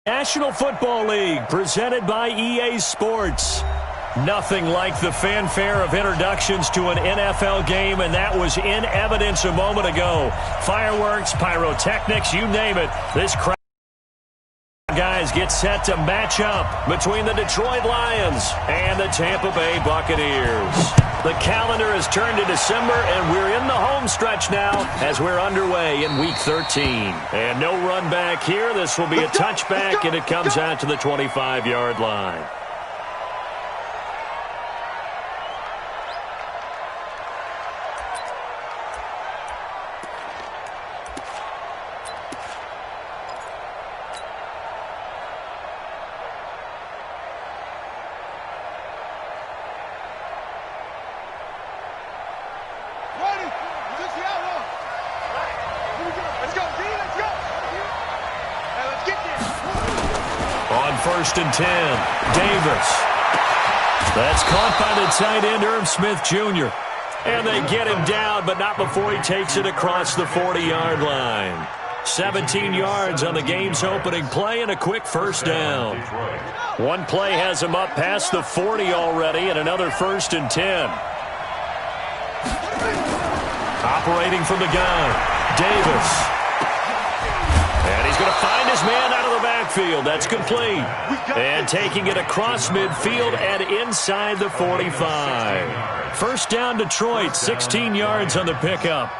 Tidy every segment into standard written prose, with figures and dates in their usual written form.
National Football League, presented by EA Sports. Nothing like the fanfare of introductions to an NFL game, and that was in evidence a moment ago. Fireworks, pyrotechnics, you name it. This crowd guys get set to match up between the Detroit Lions and the Tampa Bay Buccaneers. The calendar has turned to December, and we're in the home stretch now as we're underway in Week 13. And no run back here. This will be a touchback, and it comes out to the 25-yard line. First and 10, Davis. That's caught by the tight end, Irv Smith Jr. And they get him down, but not before he takes it across the 40-yard line. 17 yards on the game's opening play and a quick first down. One play has him up past the 40 already, and another first and 10. Operating from the gun, Davis. And he's going to find his man out of the backfield. That's complete. And taking it across midfield and inside the 45. First down, Detroit, 16 yards on the pickup.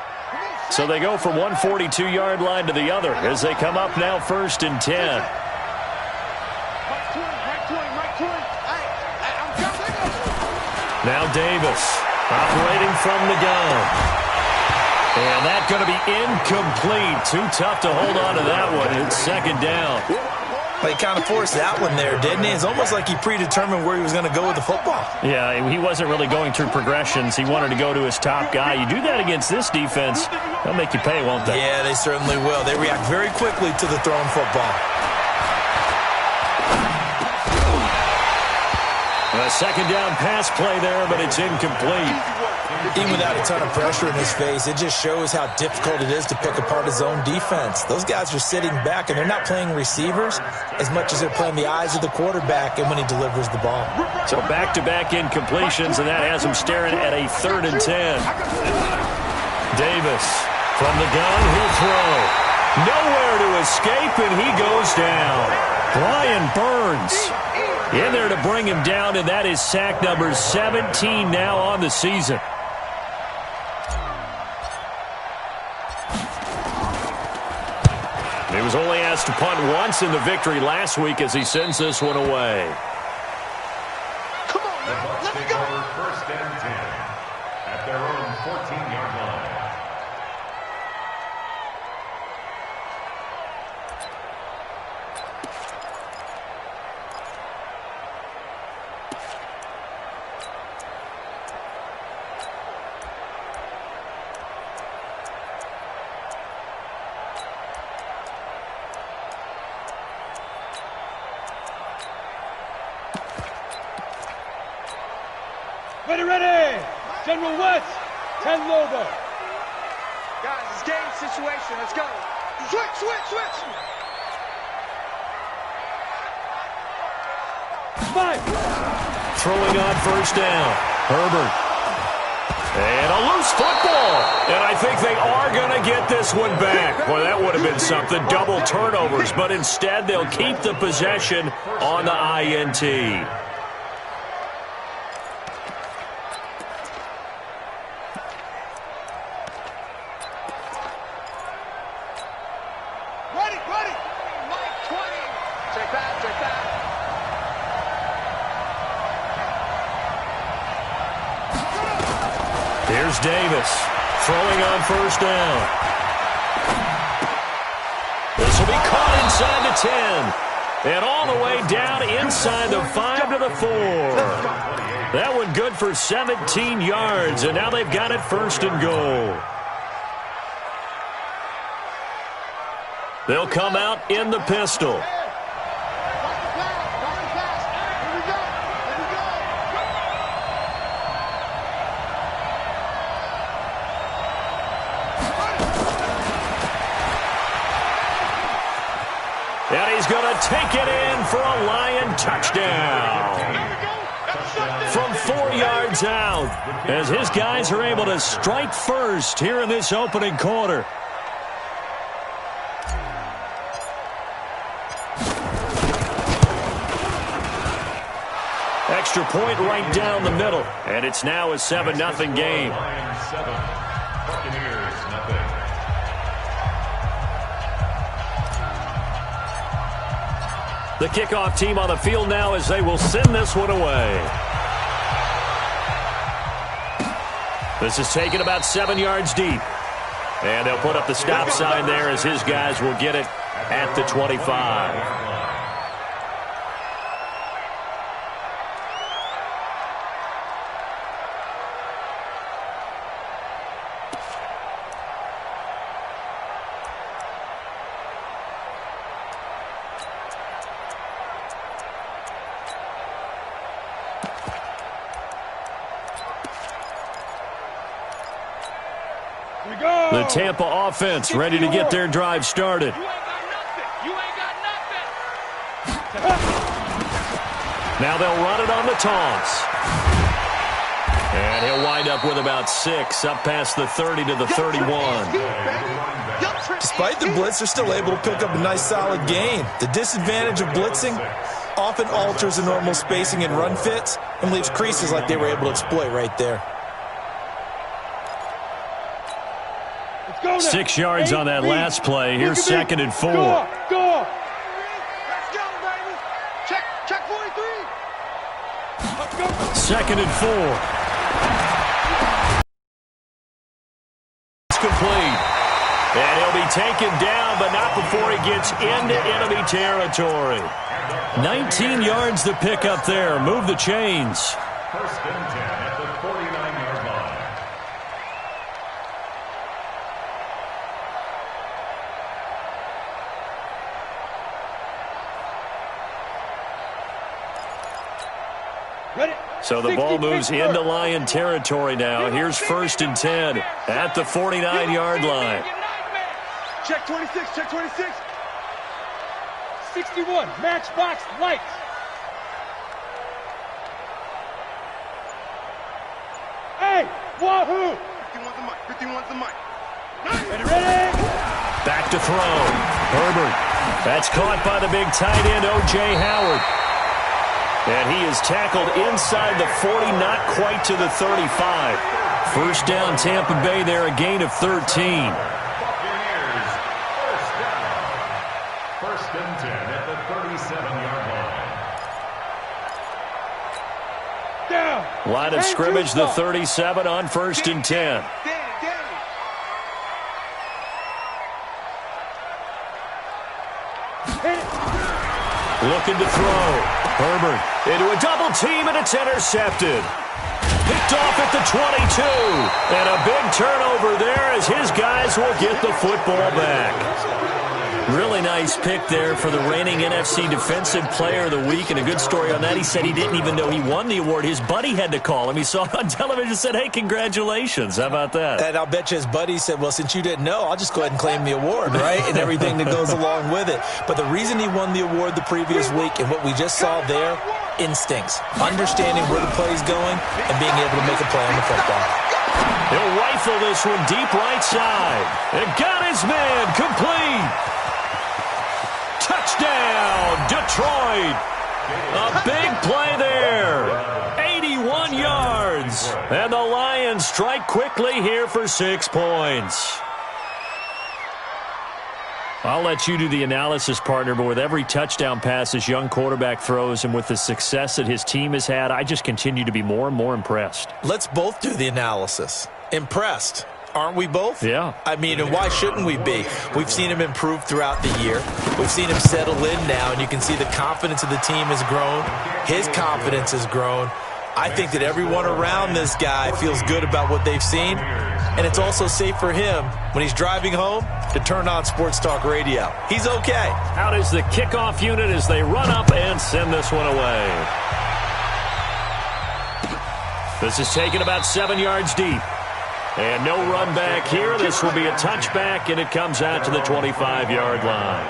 So they go from one 42-yard line to the other as they come up now first and 10. Now Davis operating from the gun. And that's going to be incomplete. Too tough to hold on to that one. It's second down. Well, he kind of forced that one there, didn't he? It's almost like he predetermined where he was going to go with the football. Yeah, he wasn't really going through progressions. He wanted to go to his top guy. You do that against this defense, they'll make you pay, won't they? Yeah, they certainly will. They react very quickly to the thrown football. A second down pass play there, but it's incomplete. Even without a ton of pressure in his face, it just shows how difficult it is to pick apart his own defense. Those guys are sitting back, and they're not playing receivers as much as they're playing the eyes of the quarterback and when he delivers the ball. So back-to-back incompletions, and that has him staring at a 3rd and 10. Davis from the gun, he'll throw. Nowhere to escape, and he goes down. Brian Burns in there to bring him down, and that is sack number 17 now on the season. He was only asked to punt once in the victory last week as he sends this one away. Come on, man. Let's go. First and 10 at their own 14-yard line. Ready! General West, 10 Lobo. Guys, it's game situation. Let's go. Switch. 5. Throwing on first down. Herbert. And a loose football. And I think they are going to get this one back. Well, that would have been something. Double turnovers. But instead, they'll keep the possession on the INT. Here's Davis throwing on first down. This will be caught inside the 10. And all the way down inside the 5 to the 4. That one good for 17 yards, and now they've got it first and goal. They'll come out in the pistol. is going to take it in for a Lion touchdown. From 4 yards out, as his guys are able to strike first here in this opening quarter. Extra point right down the middle, and it's now a 7-0 game. Lions 7, Buccaneers 0. The kickoff team on the field now as they will send this one away. This is taken about 7 yards deep. And they'll put up the stop sign there as his guys will get it at the 25. The Tampa offense ready to get their drive started. Now they'll run it on the taunts. And he'll wind up with about 6, up past the 30 to the 31. Despite the blitz, they're still able to pick up a nice solid gain. The disadvantage of blitzing often alters the normal spacing and run fits and leaves creases like they were able to exploit right there. 6 yards on that last play. Here's 2nd and 4. Go! Let's go, baby! Check 43! 2nd and 4. It's complete. And he'll be taken down, but not before he gets into enemy territory. 19 yards to pick up there. Move the chains. 1st and 10 at the 49-yard line. So the ball moves into Lion territory now. Here's 1st and 10 at the 49-yard line. Check 26, check 26. 61, matchbox lights. Hey, wahoo! 51's the mic. Ready? Back to throw. Herbert. That's caught by the big tight end, O.J. Howard. And he is tackled inside the 40, not quite to the 35. First down, Tampa Bay there, a gain of 13. Buccaneers, 1st down. 1st and 10 at the 37-yard line. Down. Line of scrimmage, the 37 on 1st and 10. Looking to throw. Herbert into a double team, and it's intercepted. Picked off at the 22. And a big turnover there as his guys will get the football back. Really nice pick there for the reigning NFC Defensive Player of the Week, and a good story on that. He said he didn't even know he won the award. His buddy had to call him. He saw it on television and said, hey, congratulations. How about that? And I'll bet you his buddy said, well, since you didn't know, I'll just go ahead and claim the award, right? And everything that goes along with it. But the reason he won the award the previous week and what we just saw there, instincts, understanding where the play is going and being able to make a play on the football. He'll rifle this one deep right side. And got his man complete. Touchdown, Detroit. A big play there. 81 yards. And the Lions strike quickly here for 6 points. I'll let you do the analysis, partner, but with every touchdown pass this young quarterback throws and with the success that his team has had, I just continue to be more and more impressed. Let's both do the analysis. Impressed. Aren't we both? Yeah. I mean, and why shouldn't we be? We've seen him improve throughout the year. We've seen him settle in now, and you can see the confidence of the team has grown. His confidence has grown. I think that everyone around this guy feels good about what they've seen, and it's also safe for him when he's driving home to turn on Sports Talk Radio. He's okay. Out is the kickoff unit as they run up and send this one away. This is taken about 7 yards deep. And no run back here. This will be a touchback, and it comes out to the 25-yard line.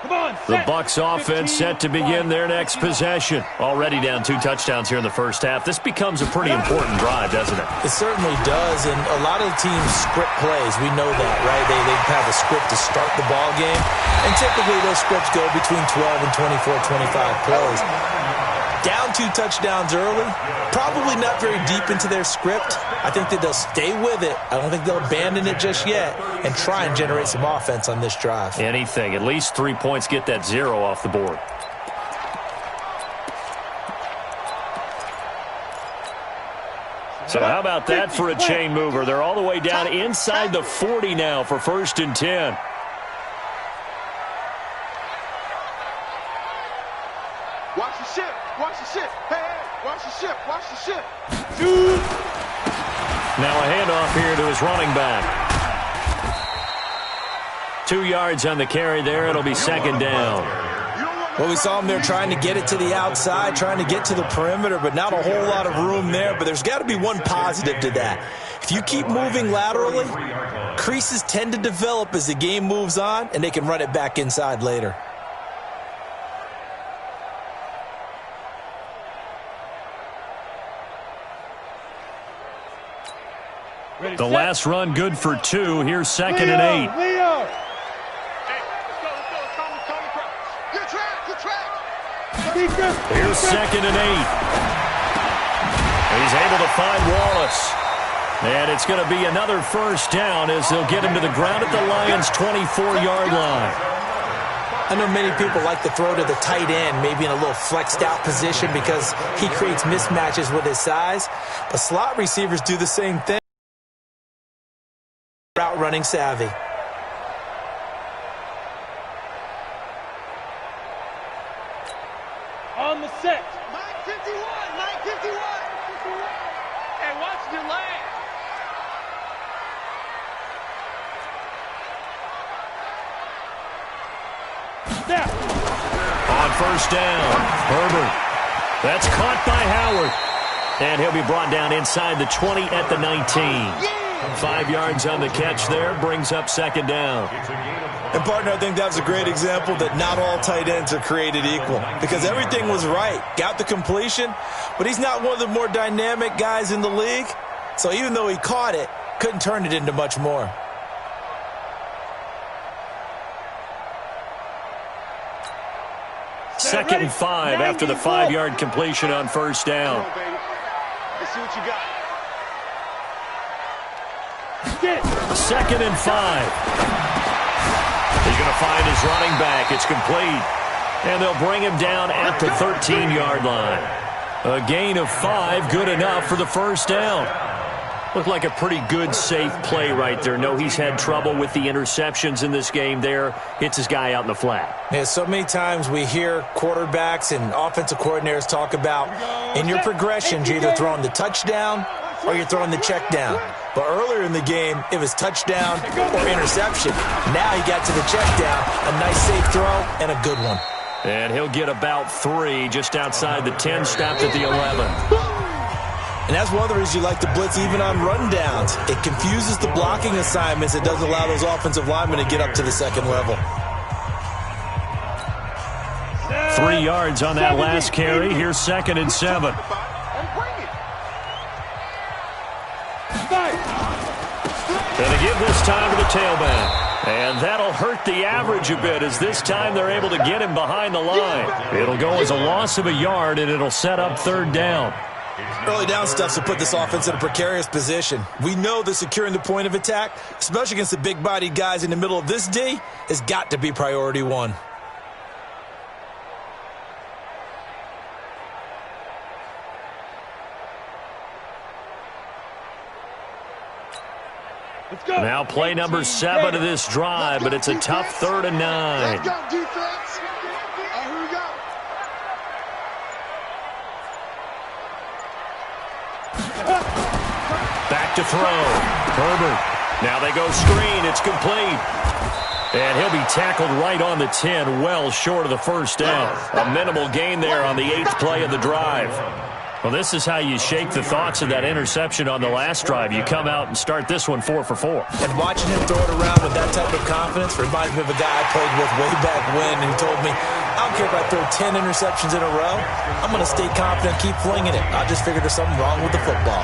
Come on, The set. Bucs offense 15, set to begin their next possession. Already down 2 touchdowns here in the first half. This becomes a pretty important drive, doesn't it? It certainly does, and a lot of the teams script plays. We know that, right? They have a script to start the ball game, and typically those scripts go between 12 and 24, 25 plays. Down 2 touchdowns early, probably not very deep into their script. I think that they'll stay with it. I don't think they'll abandon it just yet and try and generate some offense on this drive. Anything. At least 3 points, get that 0 off the board. So how about that for a chain mover? They're all the way down inside the 40 now for 1st and 10. Watch the ship. Watch the ship. Hey, watch the ship. Watch the ship. Now a handoff here to his running back. 2 yards on the carry there. It'll be 2nd down. Well, we saw him there trying to get it to the outside, trying to get to the perimeter, but not a whole lot of room there. But there's got to be one positive to that. If you keep moving laterally, creases tend to develop as the game moves on, and they can run it back inside later. The last run good for 2. Here's 2nd and 8. Leo. Hey, let's go. Come across. Good track. Here's 2nd and 8. He's able to find Wallace. And it's going to be another 1st down as they'll get him to the ground at the Lions' 24-yard line. I know many people like to throw to the tight end, maybe in a little flexed out position because he creates mismatches with his size. But slot receivers do the same thing. Route running savvy. On the set. 951. Hey, watch the lane. Snap. On 1st down, Herbert. That's caught by Howard. And he'll be brought down inside the 20 at the 19. 5 yards on the catch there, brings up 2nd down. And, partner, I think that was a great example that not all tight ends are created equal because everything was right. Got the completion, but he's not one of the more dynamic guys in the league. So even though he caught it, couldn't turn it into much more. Second and 5 after the 5-yard completion on 1st down. Come on, baby. Let's see what you got. 2nd and 5. He's going to find his running back. It's complete. And they'll bring him down at the 13-yard line. A gain of 5, good enough for the 1st down. Looked like a pretty good, safe play right there. No, he's had trouble with the interceptions in this game there. Hits his guy out in the flat. Yeah, so many times we hear quarterbacks and offensive coordinators talk about in your progressions, you're either throwing the touchdown or you're throwing the check down. But earlier in the game, it was touchdown or interception. Now he got to the check down, a nice safe throw, and a good one. And he'll get about 3 just outside the 10, stopped at the 11. And that's one of the reasons you like to blitz even on rundowns. It confuses the blocking assignments. It doesn't allow those offensive linemen to get up to the 2nd level. 3 yards on that last carry. Here's 2nd and 7. And they give this time to the tailback. And that'll hurt the average a bit as this time they're able to get him behind the line. It'll go as a loss of a yard, and it'll set up 3rd down. Early down stuff to put this offense in a precarious position. We know that securing the point of attack, especially against the big-bodied guys in the middle of this D, has got to be priority 1. Now play number 7 of this drive, but it's a tough 3rd and 9. Let's go, defense. Here we go. Back to throw. Herbert. Now they go screen. It's complete. And he'll be tackled right on the 10, well short of the 1st down. A minimal gain there on the 8th play of the drive. Well, this is how you shake the thoughts of that interception on the last drive. You come out and start this one 4 for 4. And watching him throw it around with that type of confidence reminds me of a guy I played with way back when who told me, I don't care if I throw 10 interceptions in a row. I'm going to stay confident, keep flinging it. I just figured there's something wrong with the football.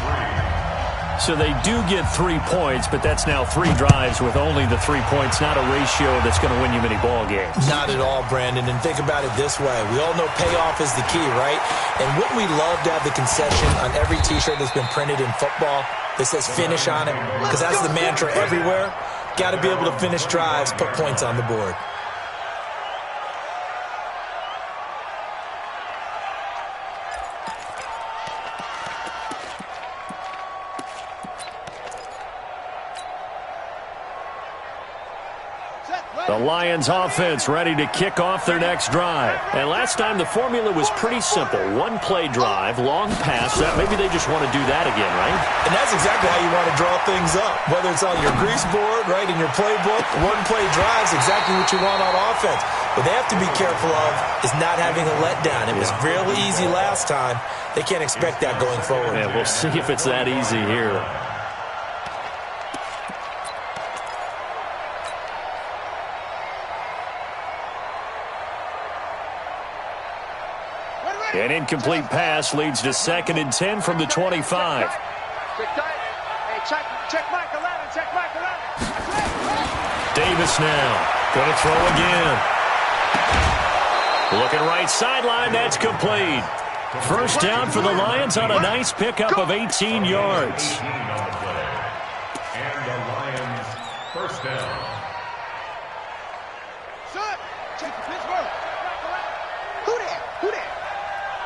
So they do get 3 points, but that's now 3 drives with only the 3 points, not a ratio that's going to win you many ball games. Not at all, Brandon. And think about it this way. We all know payoff is the key, right? And wouldn't we love to have the concession on every T-shirt that's been printed in football that says finish on it? Because that's the mantra everywhere. Got to be able to finish drives, put points on the board. The Lions offense ready to kick off their next drive. And last time the formula was pretty simple. 1-play drive, long pass. Maybe they just want to do that again, right? And that's exactly how you want to draw things up. Whether it's on your grease board, right, in your playbook, 1-play drive is exactly what you want on offense. What they have to be careful of is not having a letdown. It was real easy last time. They can't expect that going forward. Yeah, we'll see if it's that easy here. An incomplete pass leads to 2nd and 10 from the 25. Hey, check Mike 11. Check Mike 11. Davis now going to throw again. Looking right sideline. That's complete. First down for the Lions on a nice pickup of 18 yards. And the Lions first down. Son, check Pittsburgh. Who there? Who there?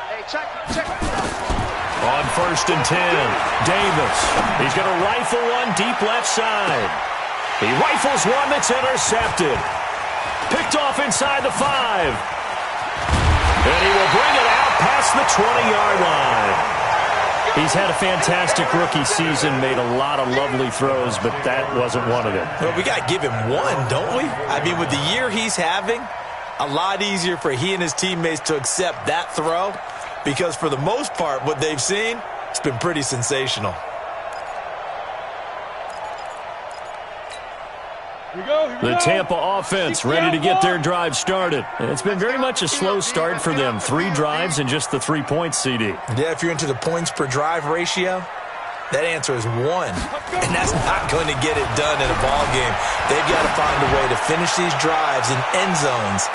Hey, check. On 1st and 10, Davis. He's going to rifle one deep left side. He rifles one that's intercepted. Picked off inside the 5. And he will bring it out past the 20-yard line. He's had a fantastic rookie season, made a lot of lovely throws, but that wasn't one of them. Well, we got to give him one, don't we? I mean, with the year he's having, a lot easier for he and his teammates to accept that throw. Because for the most part, what they've seen, it's been pretty sensational. The Tampa offense ready to get their drive started. It's been very much a slow start for them. 3 drives and just the 3 points, CD. Yeah, if you're into the points per drive ratio, that answer is 1. And that's not going to get it done in a ball game. They've got to find a way to finish these drives in end zones,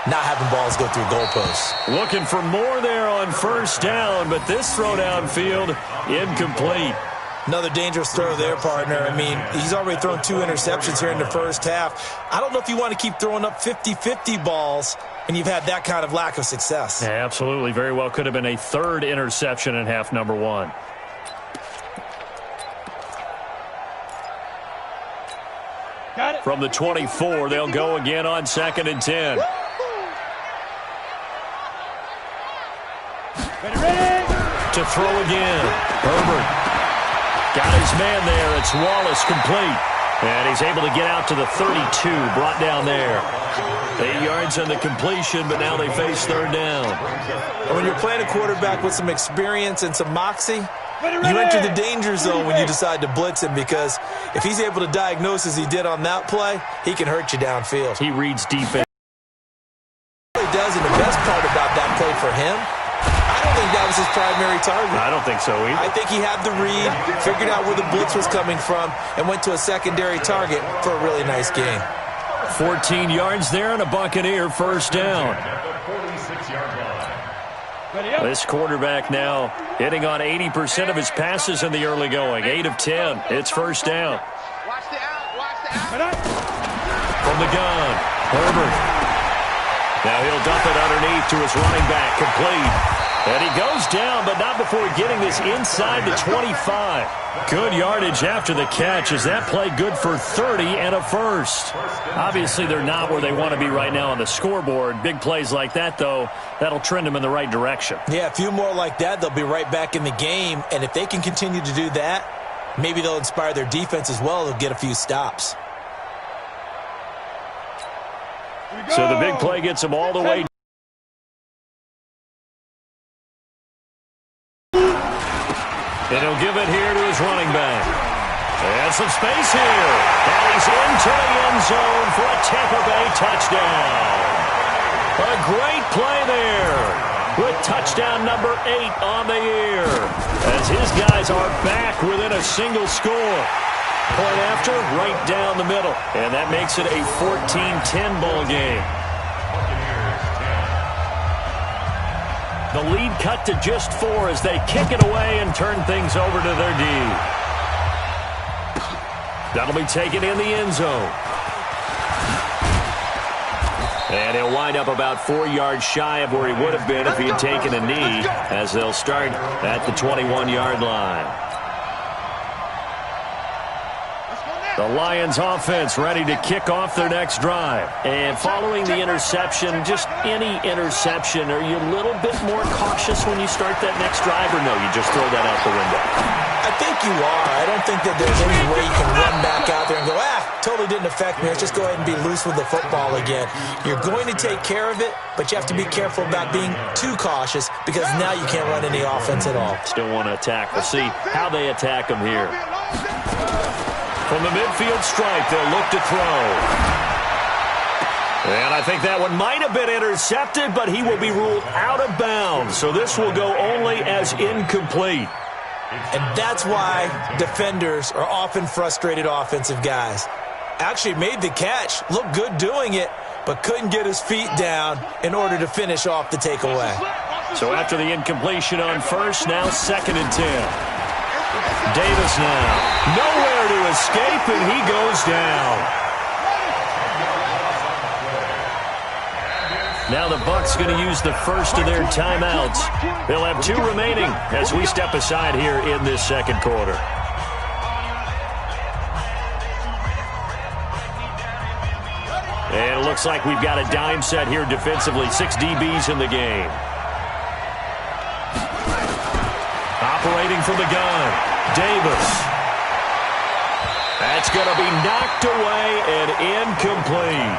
not having balls go through goalposts. Looking for more there on 1st down, but this throw downfield incomplete. Another dangerous throw there, partner. I mean, he's already thrown 2 interceptions here in the first half. I don't know if you want to keep throwing up 50-50 balls and you've had that kind of lack of success. Yeah, absolutely. Very well could have been a 3rd interception in half number 1. Got it. From the 24, they'll go again on 2nd and 10. Ready. To throw again. Herbert got his man there. It's Wallace complete. And he's able to get out to the 32, brought down there. 8 yards on the completion, but now they face 3rd down. And when you're playing a quarterback with some experience and some moxie, you enter the danger zone when you decide to blitz him, because if he's able to diagnose as he did on that play, he can hurt you downfield. He reads defense. He does, and the best part about that play for him, I don't think that was his primary target. I don't think so either. I think he had the read, figured out where the blitz was coming from, and went to a secondary target for a really nice gain. 14 yards there and a Buccaneer first down. At the 46-yard line. This quarterback now hitting on 80% of his passes in the early going. 8 of 10. It's first down. Watch the out. From the gun, Herbert. Now he'll dump it underneath to his running back, complete. And he goes down, but not before getting this inside the 25. Good yardage after the catch. Is that play good for 30 and a first? Obviously, they're not where they want to be right now on the scoreboard. Big plays like that, though, that'll trend them in the right direction. Yeah, a few more like that, they'll be right back in the game. And if they can continue to do that, maybe they'll inspire their defense as well. They'll get a few stops. So the big play gets them all the way. some space here. And he's into the end zone for a Tampa Bay touchdown. A great play there with touchdown number 8 on the year, as his guys are back within a single score. Point after, right down the middle. And that makes it a 14-10 ball game. The lead cut to just 4 as they kick it away and turn things over to their D. That'll be taken in the end zone. And he'll wind up about 4 yards shy of where he would have been if he had taken a knee, as they'll start at the 21-yard line. The Lions offense ready to kick off their next drive. And following the interception, just any interception, are you a little bit more cautious when you start that next drive, or no, you just throw that out the window? I think you are. I don't think that there's any way you can run back out there and go, totally didn't affect me. Let's just go ahead and be loose with the football again. You're going to take care of it, but you have to be careful about being too cautious, because now you can't run any offense at all. Still want to attack. We'll see how they attack them here. From the midfield stripe, they'll look to throw. And I think that one might have been intercepted, but he will be ruled out of bounds. So this will go only as incomplete. And that's why defenders are often frustrated offensive guys. Actually made the catch, looked good doing it, but couldn't get his feet down in order to finish off the takeaway. So after the incompletion on first, now 2nd and 10. Davis now, nowhere to escape, and he goes down. Now the Bucs going to use the first of their timeouts. They'll have 2 remaining as we step aside here in this second quarter. And it looks like we've got a dime set here defensively. 6 DBs in the game. Operating from the gun. Davis. That's going to be knocked away and incomplete.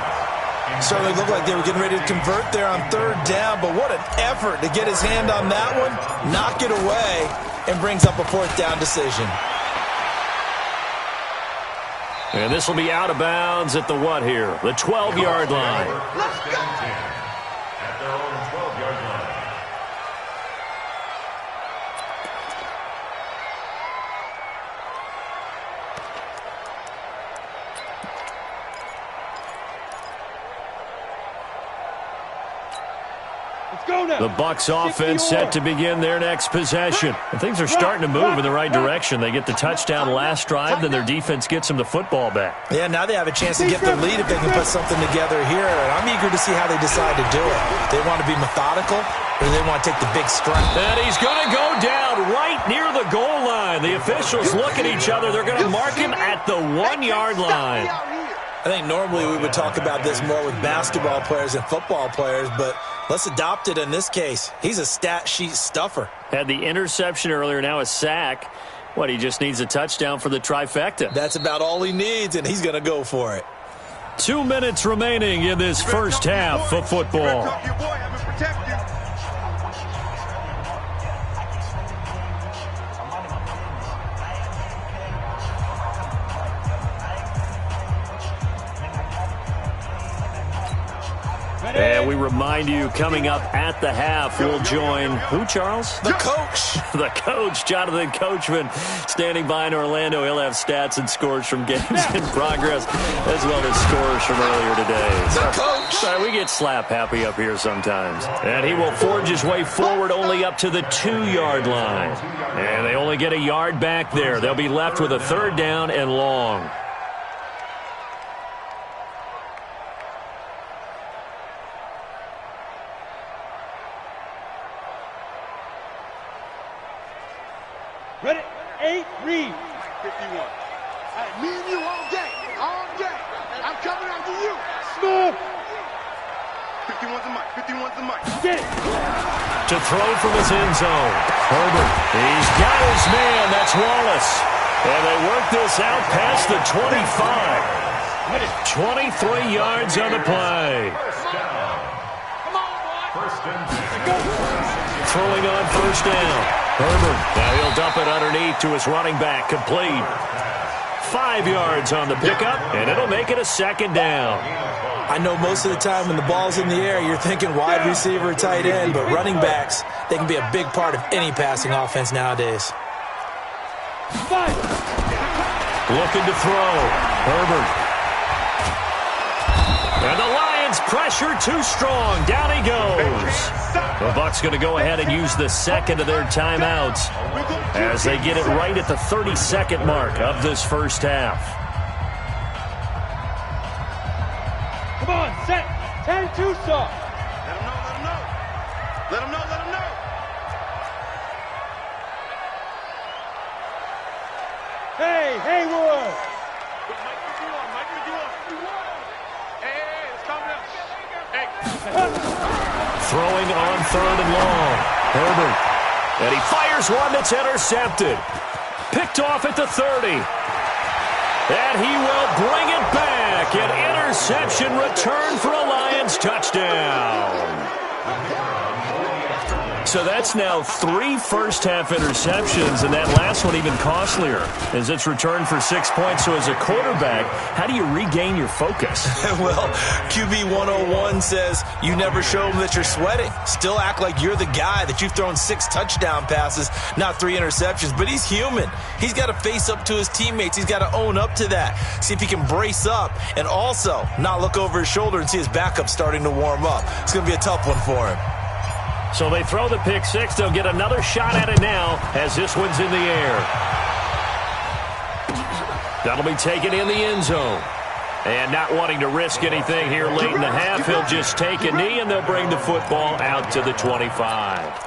Certainly looked like they were getting ready to convert there on 3rd down, but what an effort to get his hand on that one, knock it away, and brings up a 4th down decision. And this will be out of bounds at the what here? The 12-yard line. Let's go. At their own 12-yard line. The Bucs offense set to begin their next possession. And things are starting to move in the right direction. They get the touchdown last drive, then their defense gets them the football back. Yeah, now they have a chance to get the lead if they can put something together here. And I'm eager to see how they decide to do it. They want to be methodical, or do they want to take the big strike? And he's going to go down right near the goal line. The officials look at each other. They're going to mark him at the 1-yard line. I think normally we would talk about this more with basketball players and football players, but let's adopt it in this case. He's a stat sheet stuffer. Had the interception earlier, now a sack. What, he just needs a touchdown for the trifecta. That's about all he needs, and he's going to go for it. 2 minutes remaining in this first half of football. And we remind you, coming up at the half, we'll join who, Charles? The coach. The coach, Jonathan Coachman, standing by in Orlando. He'll have stats and scores from games in progress, as well as scores from earlier today. The coach. Sorry, we get slap happy up here sometimes. And he will forge his way forward only up to the 2-yard line. And they only get a yard back there. They'll be left with a 3rd down and long. Ready? 8, read. 51. Hey, me and you all day. All day. I'm coming after you. Smooth. 51's the mic. 51's the mic. Get it. To throw from his end zone. Herbert. He's got his man. That's Wallace. And they work this out past the 25. 23 yards on the play. Come on, boy. First and 10. Throwing on 1st down. Herbert. Now he'll dump it underneath to his running back. Complete. 5 yards on the pickup, and it'll make it a second down. I know most of the time when the ball's in the air, you're thinking wide receiver, tight end, but running backs, they can be a big part of any passing offense nowadays. Looking to throw. Herbert. And the Lions pressure too strong. Down he goes. The Bucs going to go ahead and use the second of their timeouts as they get it right at the 30-second mark of this first half. Come on, set. 10-2 stop. Let him know. Let him know. Hey, Haywood. Mike, hey, let's calm down. Hey. Throwing on 3rd and long. Herbert. And he fires one that's intercepted. Picked off at the 30. And he will bring it back. An interception return for a Lions touchdown. So that's now 3 first-half interceptions, and that last one even costlier as it's returned for 6 points. So as a quarterback, how do you regain your focus? Well, QB 101 says you never show them that you're sweating. Still act like you're the guy, that you've thrown 6 touchdown passes, not 3 interceptions. But he's human. He's got to face up to his teammates. He's got to own up to that. See if he can brace up and also not look over his shoulder and see his backup starting to warm up. It's going to be a tough one for him. So they throw the pick six. They'll get another shot at it now as this one's in the air. That'll be taken in the end zone. And not wanting to risk anything here late in the half, he'll just take a knee, and they'll bring the football out to the 25.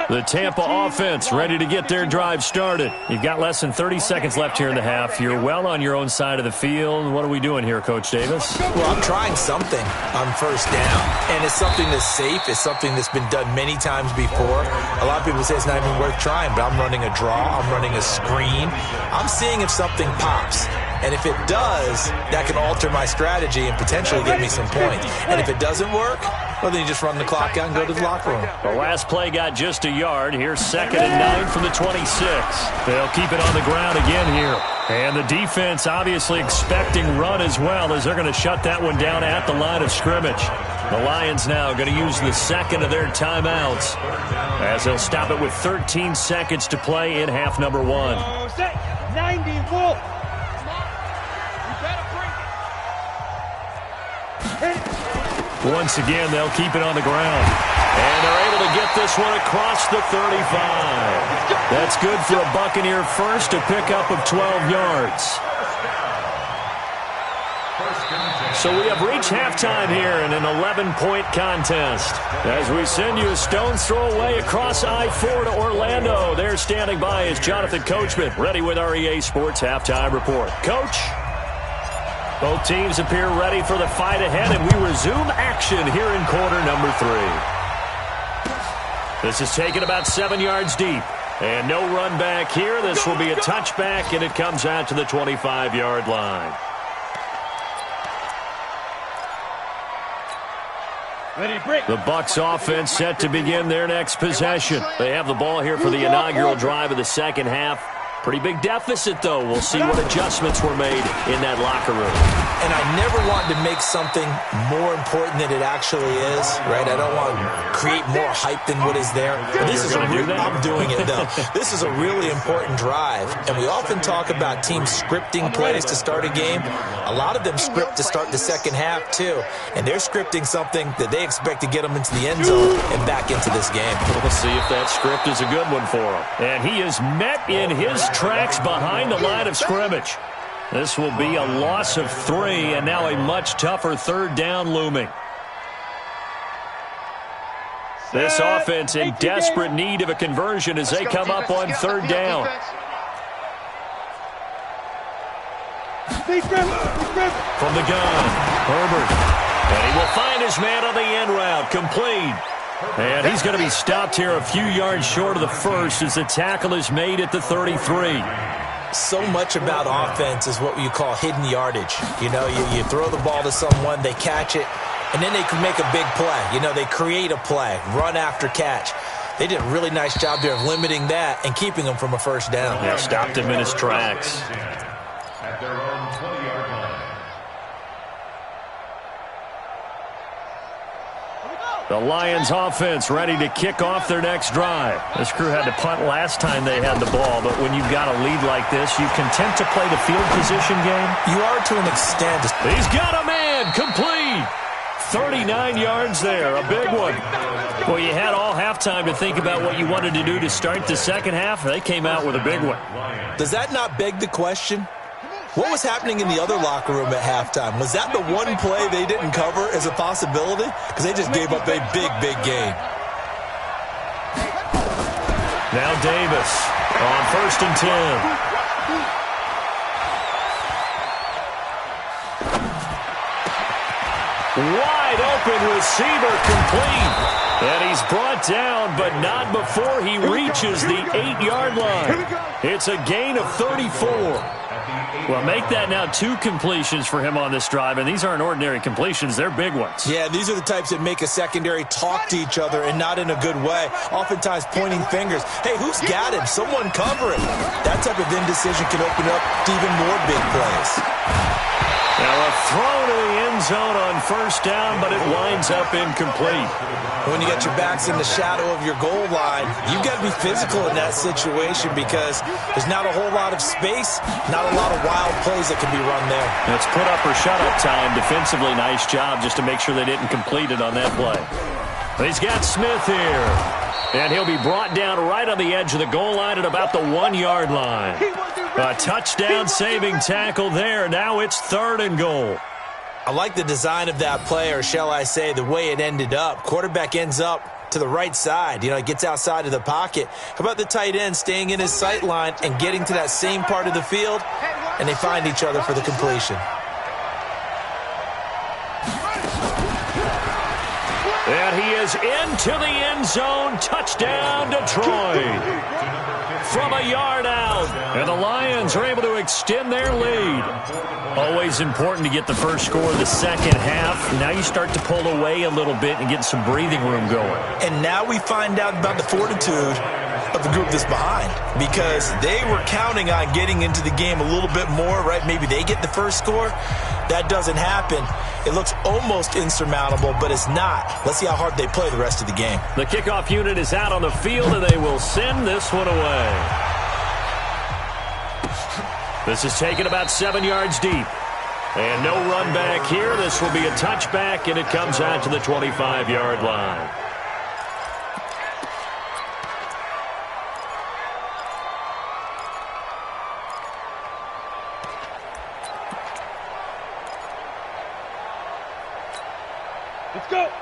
The Tampa offense ready to get their drive started. You've got less than 30 seconds left here in the half. You're well on your own side of the field. What are we doing here, Coach Davis? Well, I'm trying something on first down, and it's something that's safe. It's something that's been done many times before. A lot of people say it's not even worth trying, but I'm running a draw. I'm running a screen. I'm seeing if something pops. And if it does, that can alter my strategy and potentially get me some points. And if it doesn't work, well, then you just run the clock out and go to the locker room. The last play got just a yard. Here's 2nd and 9 from the 26. They'll keep it on the ground again here. And the defense obviously expecting run as well, as they're going to shut that one down at the line of scrimmage. The Lions now going to use the second of their timeouts as they'll stop it with 13 seconds to play in half number 1. 90 Wolf. Once again, they'll keep it on the ground. And they're able to get this one across the 35. That's good for a Buccaneer first, a pickup of 12 yards. So we have reached halftime here in an 11-point contest. As we send you a stone's throw away across I-4 to Orlando. There standing by is Jonathan Coachman, ready with our EA Sports Halftime Report. Coach? Both teams appear ready for the fight ahead, and we resume action here in quarter number 3. This is taken about 7 yards deep. And no run back here. This will be a touchback, and it comes out to the 25-yard line. The Bucs offense set to begin their next possession. They have the ball here for the inaugural drive of the second half. Pretty big deficit, though. We'll see what adjustments were made in that locker room. And I never want to make something more important than it actually is, right? I don't want to create more hype than what is there. But this is I'm doing it, though. This is a really important drive. And we often talk about teams scripting plays to start a game. A lot of them script to start the second half, too. And they're scripting something that they expect to get them into the end zone and back into this game. We'll see if that script is a good one for him. And he is met in his tracks behind the line of scrimmage. This will be a loss of 3, and now a much tougher third down looming. This offense in desperate need of a conversion as they come up on third down. From the gun, Herbert. And he will find his man on the end route, complete. And he's going to be stopped here a few yards short of the first as the tackle is made at the 33. So much about offense is what you call hidden yardage. You know, you throw the ball to someone, they catch it, and then they can make a big play. You know, they create a play, run after catch. They did a really nice job there of limiting that and keeping him from a first down. Yeah, stopped him in his tracks. At their own 20-yard line. The Lions offense ready to kick off their next drive. This crew had to punt last time they had the ball, but when you've got a lead like this, you content to play the field position game? You are to an extent. He's got a man, complete. 39 yards there, a big one. Well, you had all halftime to think about what you wanted to do to start the second half. They came out with a big one. Does that not beg the question? What was happening in the other locker room at halftime? Was that the one play they didn't cover as a possibility? Because they just gave up a big, big gain. Now Davis on 1st and 10. Wide open receiver, complete. And he's brought down, but not before he reaches the 8-yard line. It's a gain of 34. Well, make that now 2 completions for him on this drive, and these aren't ordinary completions. They're big ones. Yeah, these are the types that make a secondary talk to each other and not in a good way, oftentimes pointing fingers. Hey, who's got him? Someone cover it. That type of indecision can open up to even more big plays. Now a throw to the end zone on 1st down, but it winds up incomplete. When you got your backs in the shadow of your goal line, you've got to be physical in that situation because there's not a whole lot of space, not a lot of wild plays that can be run there. It's put up or shut up time. Defensively, nice job just to make sure they didn't complete it on that play. He's got Smith here. And he'll be brought down right on the edge of the goal line at about the 1-yard line. A touchdown-saving tackle there. Now it's 3rd and goal. I like the design of that play, or shall I say the way it ended up. Quarterback ends up to the right side. You know, it gets outside of the pocket. How about the tight end staying in his sight line and getting to that same part of the field, and they find each other for the completion. And he is into the end zone. Touchdown, Detroit. From a yard out. And the Lions are able to extend their lead. Always important to get the first score of the second half. Now you start to pull away a little bit and get some breathing room going. And now we find out about the fortitude of the group that's behind, because they were counting on getting into the game a little bit more, right? Maybe they get the first score. That doesn't happen. It looks almost insurmountable, but it's not. Let's see how hard they play the rest of the game. The kickoff unit is out on the field, and they will send this one away. This is taken about 7 yards deep. And no run back here. This will be a touchback, and it comes out to the 25-yard line.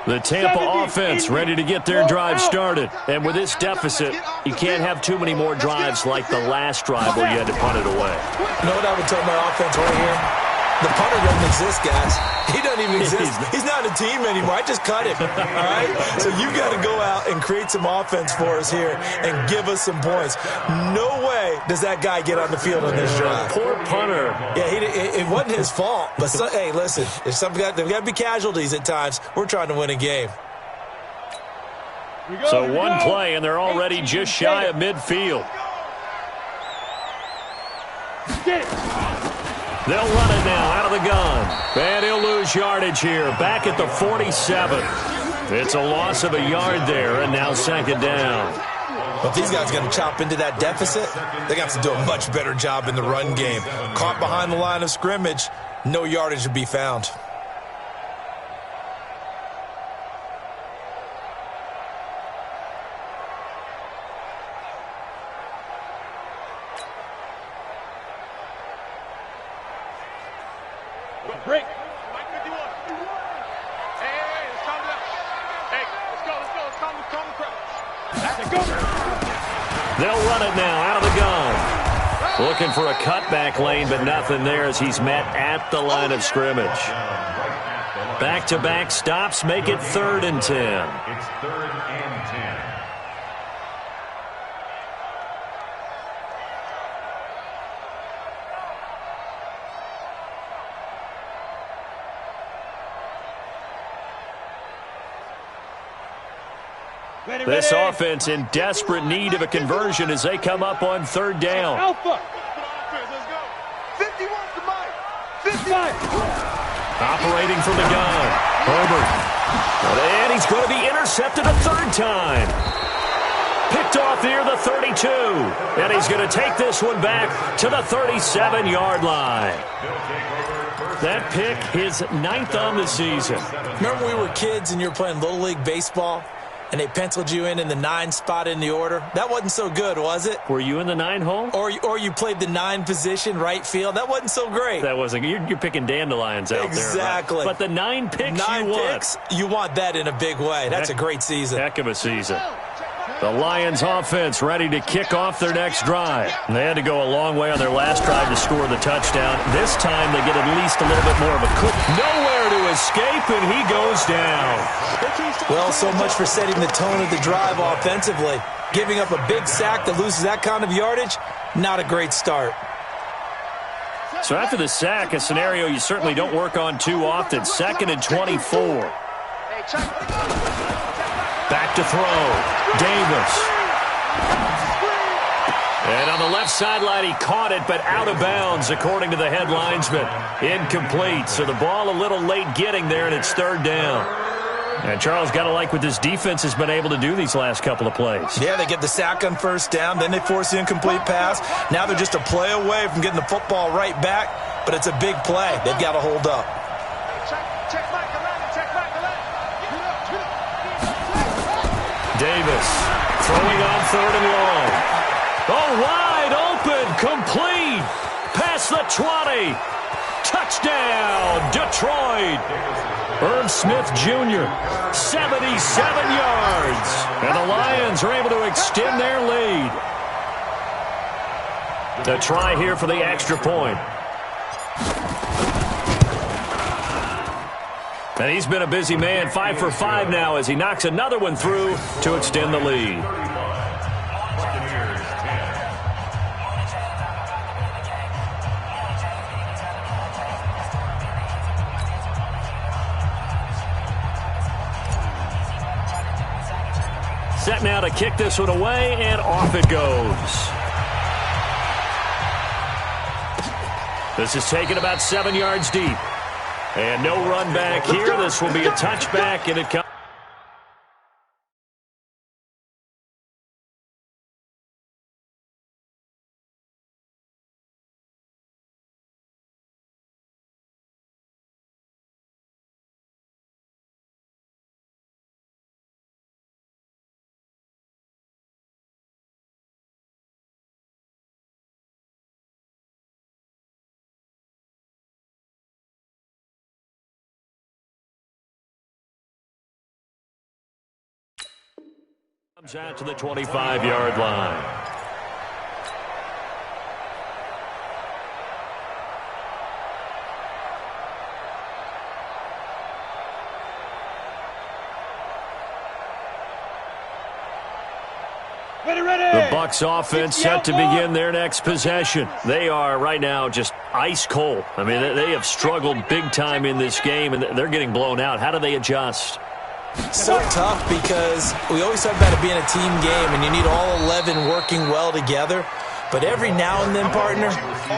The Tampa offense ready to get their drive started. And with this deficit, you can't have too many more drives like the last drive where you had to punt it away. You know what I would tell my offense right here? The punter doesn't exist, guys. He doesn't even exist. He's not a team anymore. I just cut him, all right? So you got to go out and create some offense for us here and give us some points. No way does that guy get on the field on this drive. Poor punter. Yeah, it wasn't his fault. But, hey, listen, there's got to be casualties at times. We're trying to win a game. So one play, and they're already just shy of midfield. They'll run it now out of the gun. And he'll lose yardage here. Back at the 47. It's a loss of a yard there, and now 2nd down. But if these guys are going to chop into that deficit, they're going to have to do a much better job in the run game. Caught behind the line of scrimmage, no yardage to be found. Break. They'll run it now out of the gun. Looking for a cutback lane, but nothing there as he's met at the line of scrimmage. Back-to-back stops make it 3rd and 10. It's 3rd and 10. This offense in desperate need of a conversion as they come up on third down. Alpha. 51 to Mike. 55. Operating from the gun. Herbert. And he's going to be intercepted a third time. Picked off near the 32. And he's going to take this one back to the 37-yard line. That pick, his 9th on the season. Remember when we were kids and you were playing Little League Baseball and they penciled you in the 9 spot in the order? That wasn't so good, was it? Were you in the 9 hole? Or you played the 9 position, right field? That wasn't so great. That wasn't. You're picking dandelions out there. Exactly. Right? But the 9 picks 9 you want. picks, you want that in a big way. That's a great season. Heck of a season. The Lions offense ready to kick off their next drive. They had to go a long way on their last drive to score the touchdown. This time they get at least a little bit more of a cook. Nowhere to escape, and he goes down. Well, so much for setting the tone of the drive offensively. Giving up a big sack that loses that kind of yardage, not a great start. So after the sack, a scenario you certainly don't work on too often. 2nd and 24. Back to throw. Davis. And on the left sideline, he caught it, but out of bounds, according to the head linesman. Incomplete. So the ball a little late getting there, and it's 3rd down. And Charles, got to like what this defense has been able to do these last couple of plays. Yeah, they get the sack on 1st down, then they force the incomplete pass. Now they're just a play away from getting the football right back, but it's a big play. They've got to hold up. Davis throwing on 3rd and long. Oh, wide open, complete, past the 20. Touchdown, Detroit. Irv Smith Jr., 77 yards. And the Lions are able to extend their lead. The try here for the extra point. And he's been a busy man, 5 for 5 now as he knocks another one through to extend the lead. Set now to kick this one away, and off it goes. This is taken about 7 yards deep. And no run back here. This will be a touchback, and it comes. Comes out to the 25-yard line. The Bucs offense set to begin their next possession. They are right now just ice cold. I mean, they have struggled big time in this game, and they're getting blown out. How do they adjust? So tough because we always talk about it being a team game and you need all 11 working well together. But every now and then, partner,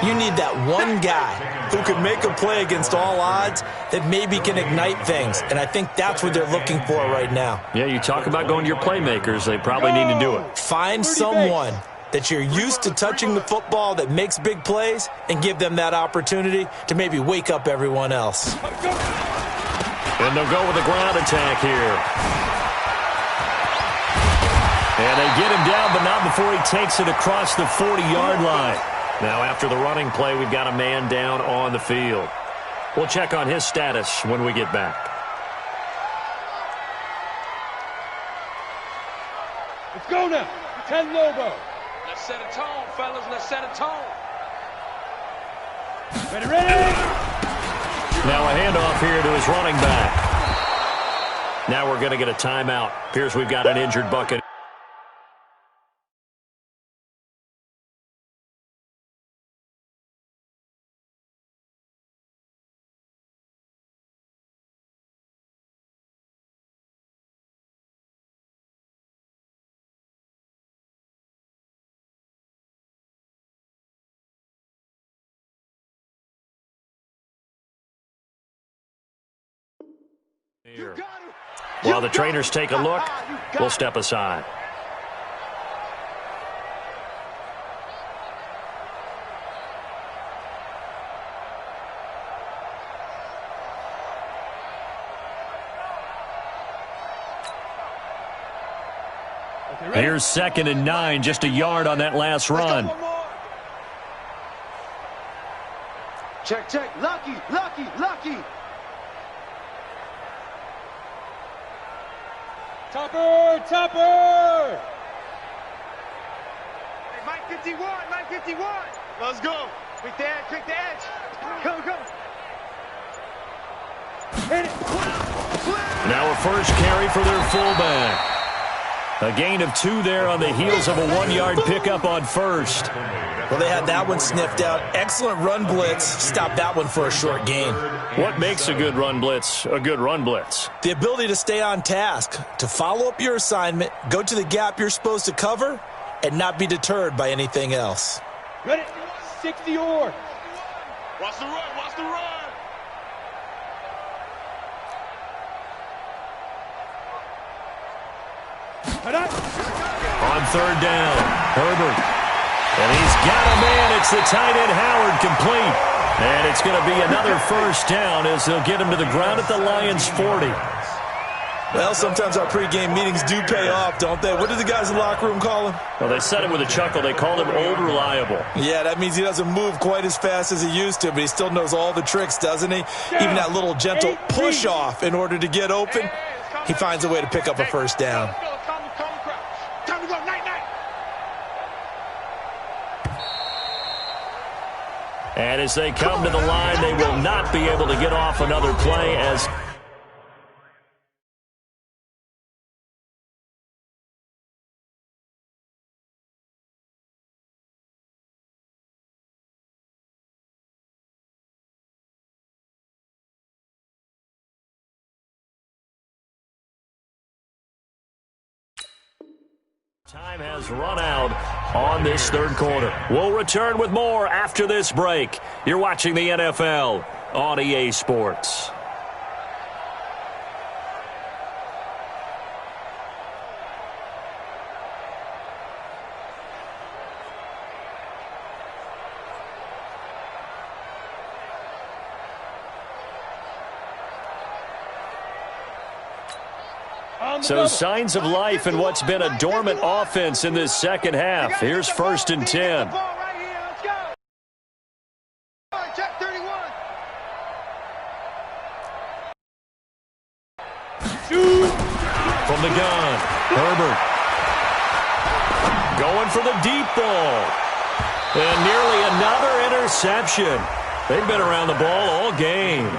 you need that one guy who can make a play against all odds that maybe can ignite things. And I think that's what they're looking for right now. Yeah, you talk about going to your playmakers. They probably need to do it. Find someone that you're used to touching the football that makes big plays and give them that opportunity to maybe wake up everyone else. And they'll go with a ground attack here. And they get him down, but not before he takes it across the 40-yard line. Now, after the running play, we've got a man down on the field. We'll check on his status when we get back. Let's go now. 10 Lobo. Let's set a tone, fellas. Let's set a tone. Ready? Now a handoff here to his running back. Now we're going to get a timeout. Appears we've got an injured Buccaneer. While the trainers take a look, we'll step aside. Here's 2nd and 9, just a yard on that last run. Check, check. Lucky, lucky, lucky. Topper, topper. Hey, Mike 51, Mike 51. Let's go. Quick the edge, quick the edge. Go, go. Hit it. Now a first carry for their fullback. A gain of 2 there on the heels of a 1-yard pickup on first. Well, they had that one sniffed out. Excellent run blitz. Stopped that one for a short gain. What makes a good run blitz a good run blitz? The ability to stay on task, to follow up your assignment, go to the gap you're supposed to cover, and not be deterred by anything else. Ready? 60 yards. Watch the run, watch the run. On 3rd down, Herbert. And he's got a man. It's the tight end, Howard, complete. And it's going to be another first down as they'll get him to the ground at the Lions' 40. Well, sometimes our pregame meetings do pay off, don't they? What do the guys in the locker room call him? Well, they said it with a chuckle. They called him old reliable. Yeah, that means he doesn't move quite as fast as he used to, but he still knows all the tricks, doesn't he? Even that little gentle push-off in order to get open, he finds a way to pick up a first down. Time to go, night, night. And as they come to the line, they will not be able to get off another play as... Time has run out on this 3rd quarter. We'll return with more after this break. You're watching the NFL on EA Sports. So signs of life in what's been a dormant offense in this second half. Here's 1st and 10. Check 31. Shoot. From the gun, Herbert. Going for the deep ball. And nearly another interception. They've been around the ball all game.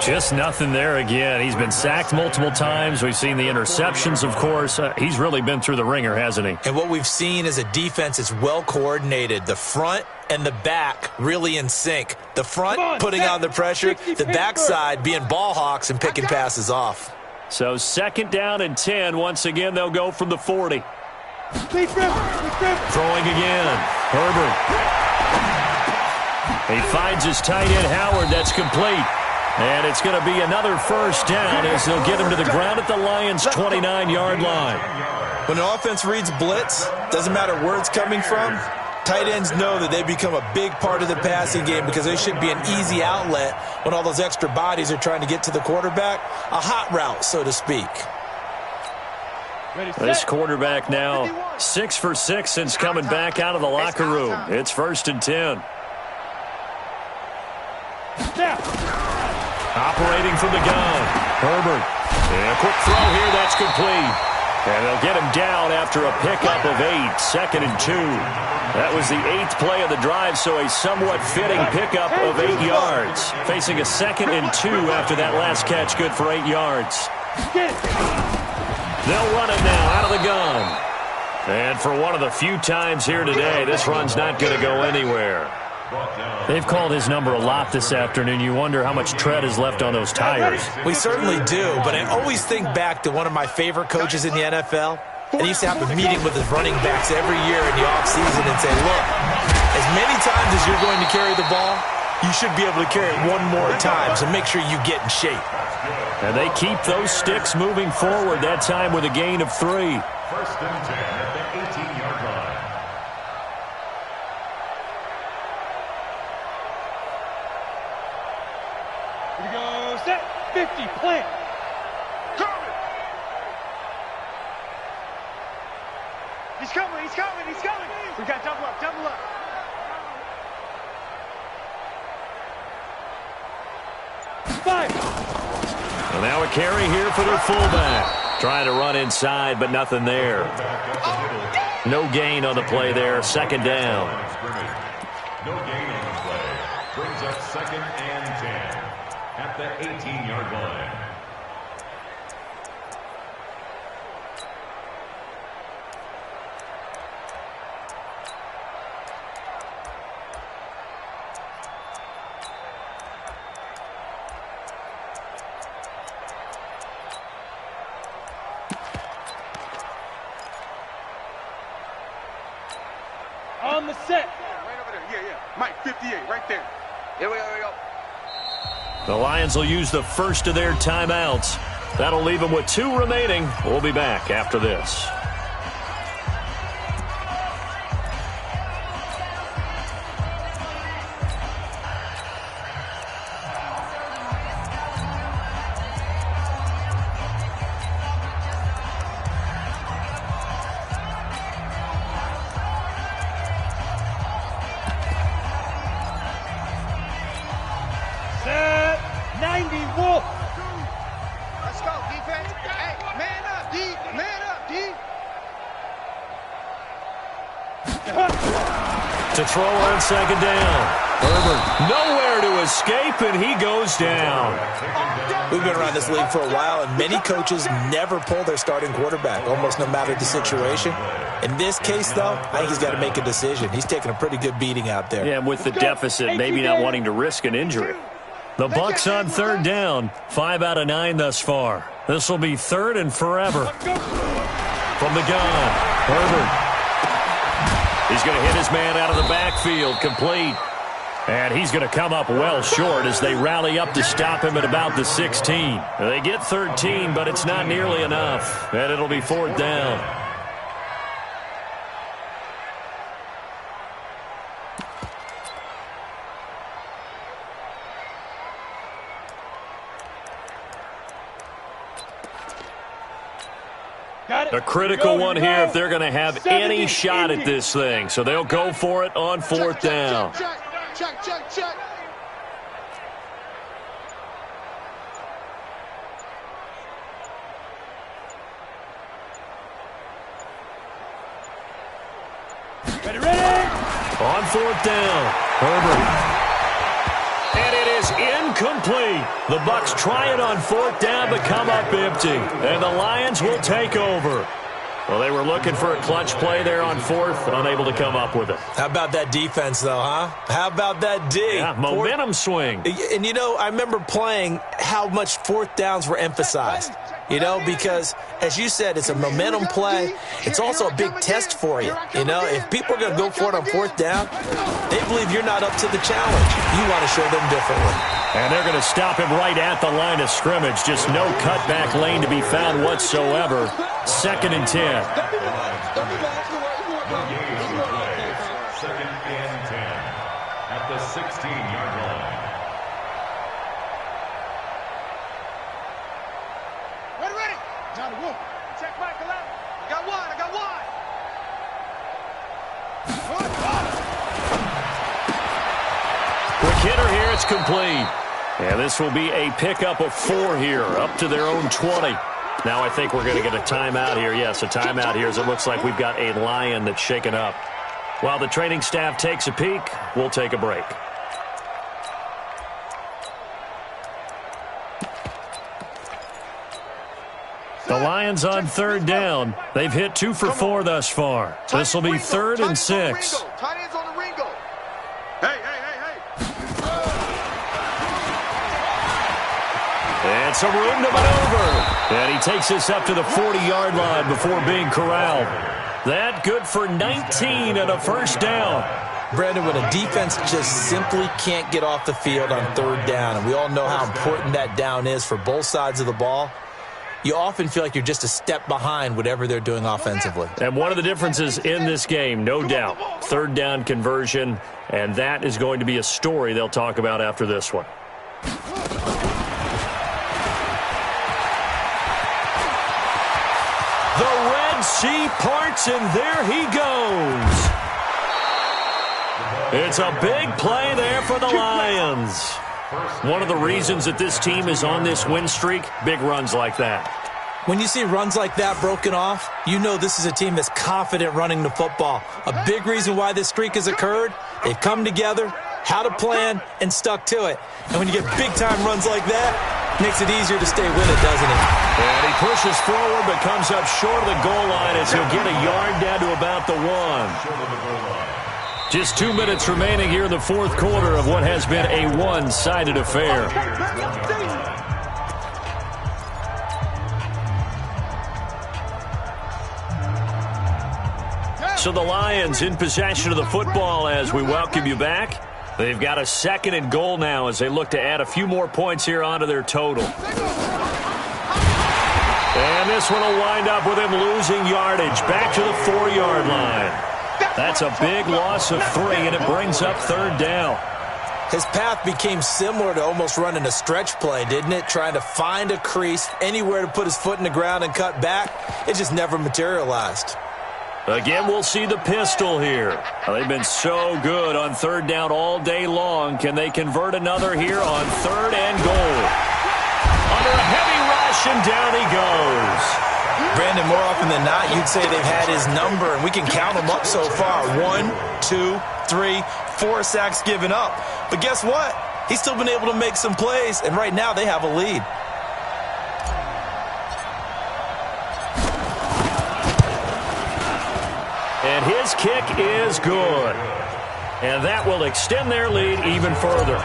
Just nothing there again. He's been sacked multiple times. We've seen the interceptions, of course. He's really been through the ringer, hasn't he? And what we've seen is a defense that's well coordinated. The front and the back really in sync. The front putting on the pressure, the backside being ball hawks and picking passes off. So 2nd down and 10. Once again, they'll go from the 40. Throwing again. Herbert. He finds his tight end, Howard. That's complete. And it's going to be another first down as they'll get him to the ground at the Lions' 29-yard line. When an offense reads blitz, doesn't matter where it's coming from, tight ends know that they become a big part of the passing game because they should be an easy outlet when all those extra bodies are trying to get to the quarterback. A hot route, so to speak. This quarterback now 6 for 6 since coming back out of the locker room. It's 1st and 10. Operating from the gun, Herbert. And a quick throw here, that's complete. And they'll get him down after a pickup of 8, 2nd and 2. That was the 8th play of the drive, so a somewhat fitting pickup of 8 yards. Facing a 2nd and 2 after that last catch, good for 8 yards. They'll run it now out of the gun. And for one of the few times here today, this run's not going to go anywhere. They've called his number a lot this afternoon. You wonder how much tread is left on those tires. We certainly do, but I always think back to one of my favorite coaches in the NFL. And he used to have a meeting with his running backs every year in the offseason and say, look, as many times as you're going to carry the ball, you should be able to carry it one more time, so make sure you get in shape. And they keep those sticks moving forward, that time with a gain of 3. First and 10 at the 18-yard line. Here we go. Set. 50. Plant. He's coming, he's coming, he's coming. We got double up, double up. Five. And now a carry here for their fullback. Trying to run inside, but nothing there. No gain on the play there. Second down. No gain on the play. Brings up second and 10 at the 18-yard line. On the set. Right over there, yeah. Mike, 58, right there. Here we go. The Lions will use the first of their timeouts. That'll leave them with 2 remaining. We'll be back after this. Set. 90. Wolf. Let's go, defense. Hey, man up, D. Man up, D. To throw on second down. Herbert nowhere to escape, and he goes down. We've been around this league for a while, and many coaches never pull their starting quarterback, almost no matter the situation. In this case, though, I think he's got to make a decision. He's taking a pretty good beating out there. Yeah, with the deficit, maybe not wanting to risk an injury. The Bucs on third down. 5 out of 9 thus far. This will be third and forever. From the gun, Herbert. He's going to hit his man out of the backfield, complete. And he's going to come up well short as they rally up to stop him at about the 16. They get 13, but it's not nearly enough. And it'll be fourth down. Got it. A critical one here if they're going to have any shot at this thing. So they'll go for it on fourth down. Check. Ready. On fourth down, Herbert. And it is incomplete. The Bucs try it on fourth down, but come up empty. And the Lions will take over. Well, they were looking for a clutch play there on fourth, unable to come up with it. How about that defense, though, huh? How about that D? Yeah, momentum swing. And, you know, I remember playing how much fourth downs were emphasized. You know, because, as you said, it's a momentum play. It's also a big test for you. You know, if people are going to go for it on fourth down, they believe you're not up to the challenge. You want to show them differently. And they're going to stop him right at the line of scrimmage. Just no cutback lane to be found whatsoever. Second and 10. Second and 10 at the 16-yard line. Ready. Johnny Wolf. Check Michael out. I got one. Quick hitter here, it's complete. And this will be a pickup of 4 here, up to their own 20. Now I think we're going to get a timeout here. Yes, a timeout here as it looks like we've got a Lion that's shaken up. While the training staff takes a peek, we'll take a break. The Lions on third down. They've hit 2 for 4 thus far. This will be third and 6. Tight ends on the Ringo. Hey. It's a room to maneuver. And he takes this up to the 40-yard line before being corralled. That good for 19 and a first down. Brandon, when a defense just simply can't get off the field on third down, and we all know how important that down is for both sides of the ball, you often feel like you're just a step behind whatever they're doing offensively. And one of the differences in this game, no doubt, third down conversion, and that is going to be a story they'll talk about after this one. The Red Sea parts, and there he goes. It's a big play there for the Lions. One of the reasons that this team is on this win streak, big runs like that. When you see runs like that broken off, you know this is a team that's confident running the football. A big reason why this streak has occurred, they've come together, had a plan, and stuck to it. And when you get big-time runs like that, it makes it easier to stay with it, doesn't it? And he pushes forward but comes up short of the goal line as he'll get a yard down to about the 1. Just 2 minutes remaining here in the fourth quarter of what has been a one-sided affair. So the Lions in possession of the football as we welcome you back. They've got a 2nd and goal now as they look to add a few more points here onto their total. And this one will wind up with him losing yardage back to the 4-yard line. That's a big loss of 3, and it brings up third down. His path became similar to almost running a stretch play, didn't it? Trying to find a crease, anywhere to put his foot in the ground and cut back. It just never materialized. Again, we'll see the pistol here. They've been so good on third down all day long. Can they convert another here on 3rd and goal? Under a heavy rush, and down he goes. Brandon, more often than not, you'd say they've had his number, and we can count them up so far. 1, 2, 3, 4 sacks given up. But guess what? He's still been able to make some plays, and right now they have a lead. And his kick is good. And that will extend their lead even further.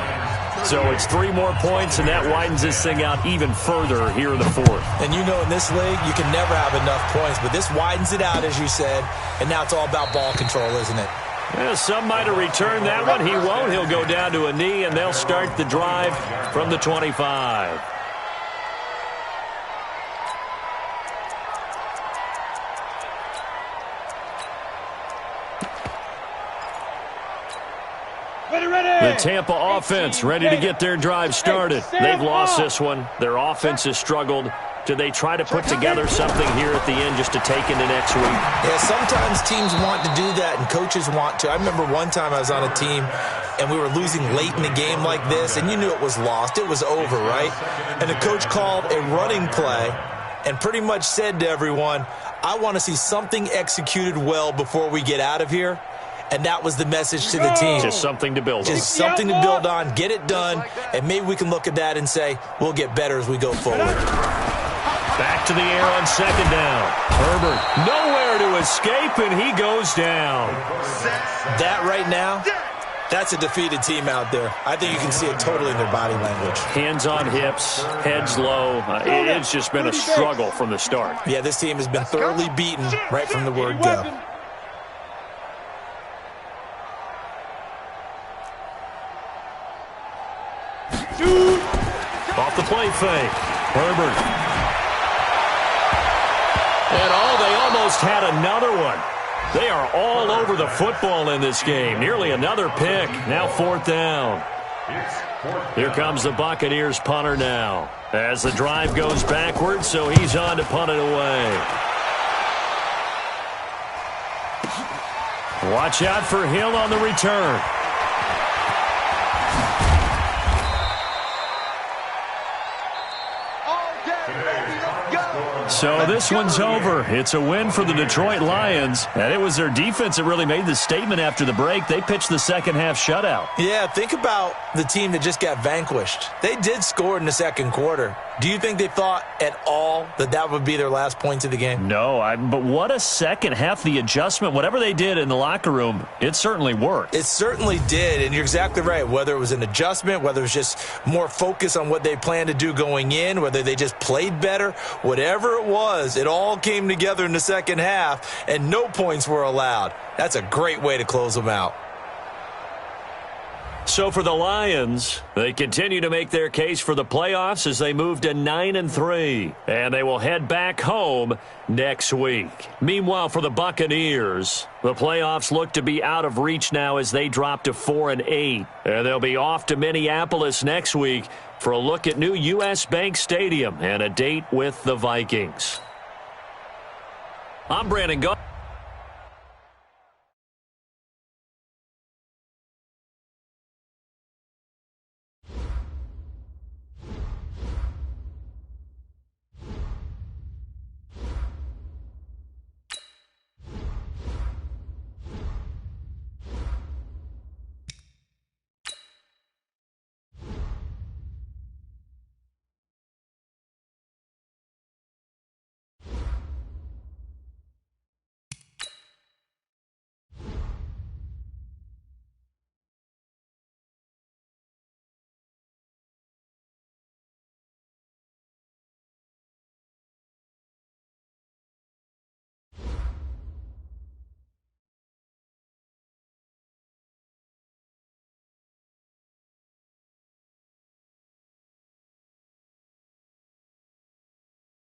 So it's 3 more points, and that widens this thing out even further here in the 4th. And you know in this league, you can never have enough points, but this widens it out, as you said, and now it's all about ball control, isn't it? Well, some might have returned that one. He won't. He'll go down to a knee, and they'll start the drive from the 25. The Tampa offense ready to get their drive started. They've lost this one. Their offense has struggled. Do they try to put together something here at the end just to take into next week? Yeah, sometimes teams want to do that and coaches want to. I remember one time I was on a team and we were losing late in the game like this, and you knew it was lost. It was over, right? And the coach called a running play and pretty much said to everyone, I want to see something executed well before we get out of here. And that was the message to the team. Just something to build on. Just something to build on, get it done, and maybe we can look at that and say, we'll get better as we go forward. Back to the air on 2nd down. Herbert nowhere to escape, and he goes down. That right now, that's a defeated team out there. I think you can see it totally in their body language. Hands on hips, heads low. It's just been a struggle from the start. Yeah, this team has been thoroughly beaten right from the word go. Off the play fake. Herbert. And they almost had another one. They are all over the football in this game. Nearly another pick. Now 4th down. Here comes the Buccaneers punter now. As the drive goes backwards, so he's on to punt it away. Watch out for Hill on the return. So this one's over. It's a win for the Detroit Lions. And it was their defense that really made the statement after the break. They pitched the second half shutout. Yeah, think about the team that just got vanquished. They did score in the second quarter. Do you think they thought at all that that would be their last points of the game? No, but what a second half. The adjustment, whatever they did in the locker room, it certainly worked. It certainly did, and you're exactly right. Whether it was an adjustment, whether it was just more focus on what they planned to do going in, whether they just played better, whatever it was, it all came together in the second half, and no points were allowed. That's a great way to close them out. So for the Lions, they continue to make their case for the playoffs as they move to 9-3. And they will head back home next week. Meanwhile, for the Buccaneers, the playoffs look to be out of reach now as they drop to 4-8. And they'll be off to Minneapolis next week for a look at new U.S. Bank Stadium and a date with the Vikings. I'm Brandon Gaudin.